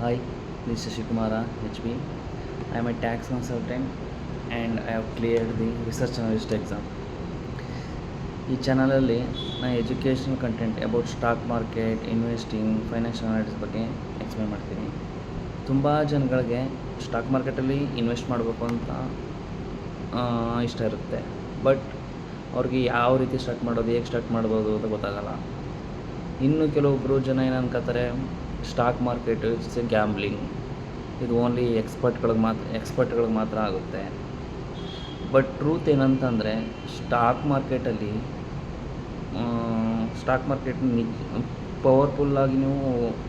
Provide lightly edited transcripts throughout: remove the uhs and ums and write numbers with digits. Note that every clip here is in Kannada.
Hi, this is Shikumara HB. I am a tax consultant and I have cleared the research analyst exam. ಈ ಚಾನಲಲ್ಲಿ ನಾನು educational content about stock market, investing, financial analytics ಬಗ್ಗೆ ಎಕ್ಸ್ಪ್ಲೇನ್ ಮಾಡ್ತೀನಿ. ತುಂಬ ಜನಗಳಿಗೆ ಸ್ಟಾಕ್ ಮಾರ್ಕೆಟಲ್ಲಿ ಇನ್ವೆಸ್ಟ್ ಮಾಡಬೇಕು ಅಂತ ಇಷ್ಟ ಇರುತ್ತೆ. ಬಟ್ ಅವ್ರಿಗೆ ಯಾವ ರೀತಿ ಸ್ಟಾರ್ಟ್ ಮಾಡೋದು, ಹೇಗೆ ಸ್ಟಾರ್ಟ್ ಮಾಡ್ಬೋದು ಅಂತ ಗೊತ್ತಾಗಲ್ಲ. ಇನ್ನು ಕೆಲವೊಬ್ಬರು ಜನ ಏನು ಅನ್ಕೋತಾರೆ, stock market it's a gambling, ಇದು ಓನ್ಲಿ ಎಕ್ಸ್ಪರ್ಟ್ಗಳಿಗೆ ಮಾತ್ರ ಆಗುತ್ತೆ. ಬಟ್ ಟ್ರೂತ್ ಏನಂತಂದರೆ ಸ್ಟಾಕ್ ಮಾರ್ಕೆಟ್ ಪವರ್ಫುಲ್ಲಾಗಿ ನೀವು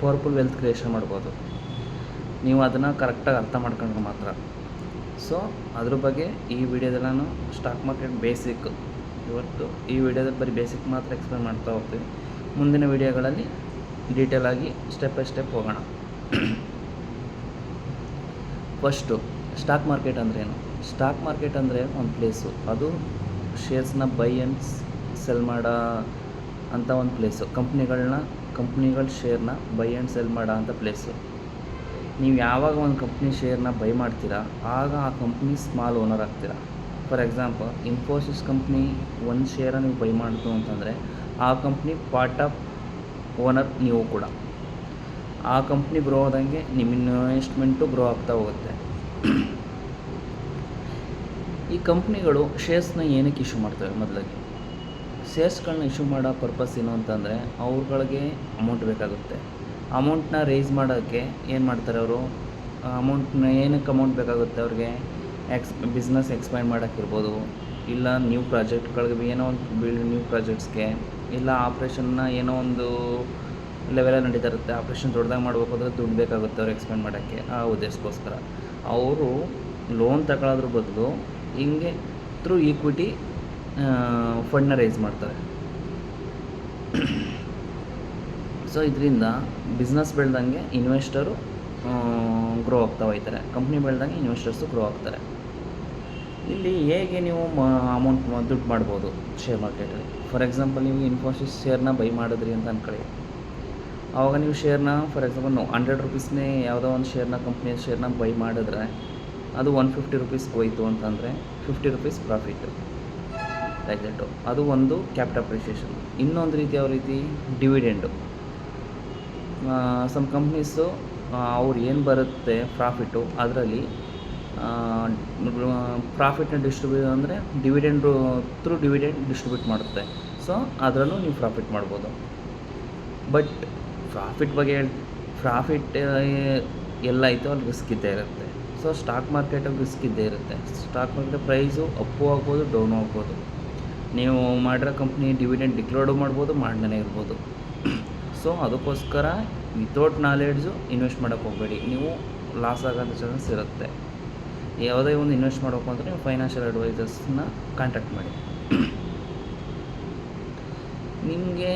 ಪವರ್ಫುಲ್ ವೆಲ್ತ್ ಕ್ರಿಯೇಷನ್ ಮಾಡ್ಬೋದು, ನೀವು ಅದನ್ನು ಕರೆಕ್ಟಾಗಿ ಅರ್ಥ ಮಾಡ್ಕೊಂಡ್ರೆ ಮಾತ್ರ. ಸೊ ಅದ್ರ ಬಗ್ಗೆ ಈ ವಿಡಿಯೋದಲ್ಲಿ ನಾನು ಸ್ಟಾಕ್ ಮಾರ್ಕೆಟ್ ಬೇಸಿಕ್, ಇವತ್ತು ಈ ವಿಡಿಯೋದಲ್ಲಿ ಬರೀ ಬೇಸಿಕ್ ಮಾತ್ರ ಎಕ್ಸ್ಪ್ಲೇನ್ ಮಾಡ್ತಾ ಹೋಗ್ತೀವಿ. ಮುಂದಿನ ವಿಡಿಯೋಗಳಲ್ಲಿ ಡೀಟೇಲಾಗಿ ಸ್ಟೆಪ್ ಬೈ ಸ್ಟೆಪ್ ಹೋಗೋಣ. ಫಸ್ಟು ಸ್ಟಾಕ್ ಮಾರ್ಕೆಟ್ ಅಂದ್ರೇನು? ಸ್ಟಾಕ್ ಮಾರ್ಕೆಟ್ ಅಂದರೆ ಒಂದು ಪ್ಲೇಸು, ಅದು ಶೇರ್ಸ್ನ ಬೈ ಆ್ಯಂಡ್ ಸೆಲ್ ಮಾಡೋ ಅಂಥ ಒಂದು ಪ್ಲೇಸು. ಕಂಪ್ನಿಗಳ ಶೇರ್ನ ಬೈ ಆ್ಯಂಡ್ ಸೆಲ್ ಮಾಡೋ ಅಂಥ ಪ್ಲೇಸು. ನೀವು ಯಾವಾಗ ಒಂದು ಕಂಪ್ನಿ ಶೇರ್ನ ಬೈ ಮಾಡ್ತೀರಾ, ಆಗ ಆ ಕಂಪ್ನಿ ಸ್ಮಾಲ್ ಓನರ್ ಆಗ್ತೀರಾ. ಫಾರ್ ಎಕ್ಸಾಂಪಲ್, ಇನ್ಫೋಸಿಸ್ ಕಂಪ್ನಿ ಒಂದು ಶೇರ ನೀವು ಬೈ ಮಾಡ್ತು ಅಂತಂದರೆ ಆ ಕಂಪ್ನಿ ಪಾರ್ಟ್ ಆಫ್ ಓನರ್ ನೀವು ಕೂಡ. ಆ ಕಂಪ್ನಿ ಗ್ರೋ ಆದಂಗೆ ನಿಮ್ಮ ಇನ್ವೆಸ್ಟ್ಮೆಂಟು ಗ್ರೋ ಆಗ್ತಾ ಹೋಗುತ್ತೆ. ಈ ಕಂಪ್ನಿಗಳು ಶೇರ್ಸ್ನ ಏನಕ್ಕೆ ಇಶ್ಯೂ ಮಾಡ್ತವೆ? ಮೊದಲಾಗಿ ಶೇರ್ಸ್ಗಳನ್ನ ಇಶ್ಯೂ ಮಾಡೋ ಪರ್ಪಸ್ ಏನು ಅಂತಂದರೆ, ಅವ್ರುಗಳಿಗೆ ಅಮೌಂಟ್ ಬೇಕಾಗುತ್ತೆ. ಅಮೌಂಟ್ನ ರೈಸ್ ಮಾಡೋಕ್ಕೆ ಏನು ಮಾಡ್ತಾರೆ ಅವರು, ಏನಕ್ಕೆ ಅಮೌಂಟ್ ಬೇಕಾಗುತ್ತೆ ಅವ್ರಿಗೆ? ಬಿಸ್ನೆಸ್ ಎಕ್ಸ್ಪ್ಯಾಂಡ್ ಮಾಡೋಕ್ಕಿರ್ಬೋದು, ಇಲ್ಲ ನ್ಯೂ ಪ್ರಾಜೆಕ್ಟ್ಗಳಿಗೆ, ಏನೋ ಒಂದು ನ್ಯೂ ಪ್ರಾಜೆಕ್ಟ್ಸ್ಗೆ, ಇಲ್ಲ ಆಪ್ರೇಷನ್ನ ಏನೋ ಒಂದು ಲೆವೆಲಲ್ಲಿ ನಡೀತಾ ಇರುತ್ತೆ, ಆಪ್ರೇಷನ್ ದೊಡ್ಡದಾಗಿ ಮಾಡಬೇಕು ಅಂದರೆ ದುಡ್ಡು ಬೇಕಾಗುತ್ತೆ ಅವ್ರು ಎಕ್ಸ್ಪ್ಯಾಂಡ್ ಮಾಡೋಕ್ಕೆ. ಆ ಉದ್ದೇಶಕ್ಕೋಸ್ಕರ ಅವರು ಲೋನ್ ತಗೊಳ್ಳೋದ್ರ ಬದಲು ಹಿಂಗೆ ಥ್ರೂ ಈಕ್ವಿಟಿ ಫಂಡ್ನ ರೈಸ್ ಮಾಡ್ತಾರೆ. ಸೊ ಇದರಿಂದ ಬಿಸ್ನೆಸ್ ಬೆಳೆದಂಗೆ ಇನ್ವೆಸ್ಟರು ಗ್ರೋ ಆಗ್ತಾ ಹೋಗ್ತಾರೆ, ಕಂಪ್ನಿ ಬೆಳೆದಂಗೆ ಇನ್ವೆಸ್ಟರ್ಸು ಗ್ರೋ ಆಗ್ತಾರೆ. ಇಲ್ಲಿ ಹೇಗೆ ನೀವು ದುಡ್ಡು ಮಾಡ್ಬೋದು ಶೇರ್ ಮಾರ್ಕೆಟಲ್ಲಿ? ಫಾರ್ ಎಕ್ಸಾಂಪಲ್, ನೀವು ಇನ್ಫೋಸಿಸ್ ಶೇರ್ನ ಬೈ ಮಾಡಿದ್ರಿ ಅಂತ ಅಂದ್ಕೊಳ್ಳಿ. ಆವಾಗ ನೀವು ಶೇರ್ನ, ಫಾರ್ ಎಕ್ಸಾಂಪಲ್, 100 ರೂಪೀಸ್ನೇ ಯಾವುದೋ ಒಂದು ಶೇರ್ನ, ಕಂಪ್ನಿಯ ಶೇರ್ನ ಬೈ ಮಾಡಿದ್ರೆ ಅದು 150 ರೂಪೀಸ್ಗೆ ಹೋಯ್ತು ಅಂತಂದರೆ 50 ರೂಪೀಸ್ ಪ್ರಾಫಿಟ್ಟು, ಲೈಕ್ ದಟ್ಟು. ಅದು ಒಂದು ಕ್ಯಾಪಿಟಲ್ ಅಪ್ರಿಷಿಯೇಷನ್. ಇನ್ನೊಂದು ರೀತಿ ಯಾವ ರೀತಿ? ಡಿವಿಡೆಂಡು. ಸಮ್ ಕಂಪ್ನೀಸು ಅವ್ರು ಏನು ಬರುತ್ತೆ ಪ್ರಾಫಿಟ್ಟು, ಅದರಲ್ಲಿ ಪ್ರಾಫಿಟ್ನ ಡಿಸ್ಟ್ರಿಬ್ಯೂಟ್ ಅಂದರೆ ಡಿವಿಡೆಂಡ್ ಡಿಸ್ಟ್ರಿಬ್ಯೂಟ್ ಮಾಡುತ್ತೆ. ಸೊ ಅದರಲ್ಲೂ ನೀವು ಪ್ರಾಫಿಟ್ ಮಾಡ್ಬೋದು. ಬಟ್ ಪ್ರಾಫಿಟ್ ಎಲ್ಲಾಯಿತು ಅಲ್ಲಿ ರಿಸ್ಕ್ ಇದ್ದೇ ಇರುತ್ತೆ. ಸೊ ಸ್ಟಾಕ್ ಮಾರ್ಕೆಟಲ್ಲಿ ರಿಸ್ಕ್ ಇದ್ದೇ ಇರುತ್ತೆ. ಸ್ಟಾಕ್ ಮಾರ್ಕೆಟ್ ಪ್ರೈಸು ಅಪ್ಪು ಆಗ್ಬೋದು, ಡೌನು ಆಗ್ಬೋದು. ನೀವು ಮಾಡಿರೋ ಕಂಪ್ನಿ ಡಿವಿಡೆಂಡ್ ಡಿಕ್ಲೇರ್ಡು ಮಾಡ್ಬೋದು, ಮಾಡ್ದೇ ಇರ್ಬೋದು. ಸೊ ಅದಕ್ಕೋಸ್ಕರ ವಿತೌಟ್ ನಾಲೆಡ್ಜು ಇನ್ವೆಸ್ಟ್ ಮಾಡೋಕ್ಕೆ ಹೋಗಬೇಡಿ, ನೀವು ಲಾಸ್ ಆಗೋಂಥ ಚಾನ್ಸಸ್ ಇರುತ್ತೆ. ಯಾವುದೇ ಒಂದು ಇನ್ವೆಸ್ಟ್ ಮಾಡಬೇಕು ಅಂದರೆ ನೀವು ಫೈನಾನ್ಷಿಯಲ್ ಅಡ್ವೈಸರ್ಸ್ನ ಕಾಂಟ್ಯಾಕ್ಟ್ ಮಾಡಿ. ನಿಮಗೆ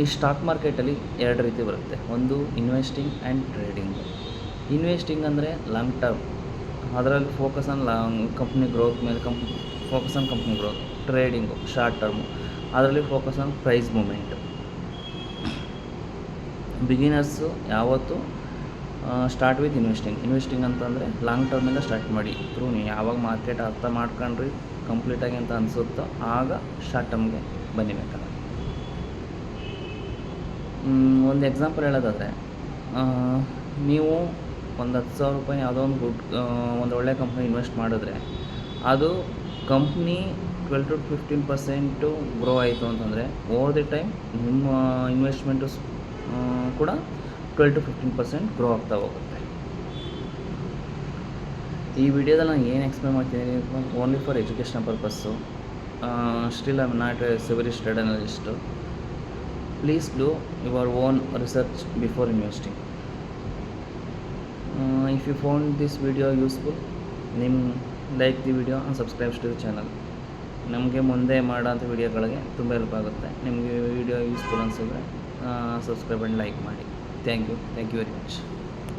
ಈ ಸ್ಟಾಕ್ ಮಾರ್ಕೆಟಲ್ಲಿ 2 ರೀತಿ ಬರುತ್ತೆ. ಒಂದು ಇನ್ವೆಸ್ಟಿಂಗ್ ಆ್ಯಂಡ್ ಟ್ರೇಡಿಂಗು. ಇನ್ವೆಸ್ಟಿಂಗ್ ಅಂದರೆ ಲಾಂಗ್ ಟರ್ಮ್, ಅದರಲ್ಲಿ ಫೋಕಸ್ ಆನ್ ಕಂಪ್ನಿ ಗ್ರೋತ್ ಮೇಲೆ focus on company growth. Trading short term, ಅದರಲ್ಲಿ focus on price movement. Beginners ಯಾವತ್ತು ಸ್ಟಾರ್ಟ್ ವಿತ್ ಇನ್ವೆಸ್ಟಿಂಗ್ ಅಂತಂದರೆ ಲಾಂಗ್ ಟರ್ಮಿಂದ ಸ್ಟಾರ್ಟ್ ಮಾಡಿ. ನೀವು ಯಾವಾಗ ಮಾರ್ಕೆಟ್ ಅರ್ಥ ಮಾಡ್ಕೊಂಡ್ರಿ ಕಂಪ್ಲೀಟಾಗಿ ಅಂತ ಅನಿಸುತ್ತೋ ಆಗ ಶಾರ್ಟ್ ಟರ್ಮ್ಗೆ ಬನ್ನಿಬೇಕಲ್ಲ. ಒಂದು ಎಕ್ಸಾಂಪಲ್ ಹೇಳೋದಾದರೆ, ನೀವು ಒಂದು 10,000 ರೂಪಾಯಿ ಯಾವುದೋ ಒಂದು ಒಳ್ಳೆಯ ಕಂಪ್ನಿ ಇನ್ವೆಸ್ಟ್ ಮಾಡಿದ್ರೆ, ಅದು ಕಂಪ್ನಿ 12 to 15% ಗ್ರೋ ಆಯಿತು ಅಂತಂದರೆ, ಓವರ್ ದಿ ಟೈಮ್ ನಿಮ್ಮ ಇನ್ವೆಸ್ಟ್ಮೆಂಟು ಕೂಡ 12 to 15% ಗ್ರೋ ಆಗ್ತಾ ಹೋಗುತ್ತೆ. ಈ ವಿಡಿಯೋದಲ್ಲಿ ನಾನು ಏನು ಎಕ್ಸ್ಪ್ಲೇನ್ ಮಾಡ್ತೀನಿ, only for educational purpose. Still I am not a registered analyst. Please do your own research before investing. If you found this video useful, like the video and subscribes to the channel. ನಮಗೆ ಮುಂದೆ ಮಾಡೋಂಥ ವಿಡಿಯೋಗಳಿಗೆ ತುಂಬ ಹೆಲ್ಪ್ ಆಗುತ್ತೆ. ನಿಮಗೆ ವಿಡಿಯೋ ಯೂಸ್ಫುಲ್ ಅನಿಸಿದ್ರೆ ಸಬ್ಸ್ಕ್ರೈಬ್ ಆ್ಯಂಡ್ ಲೈಕ್ ಮಾಡಿ. Thank you very much.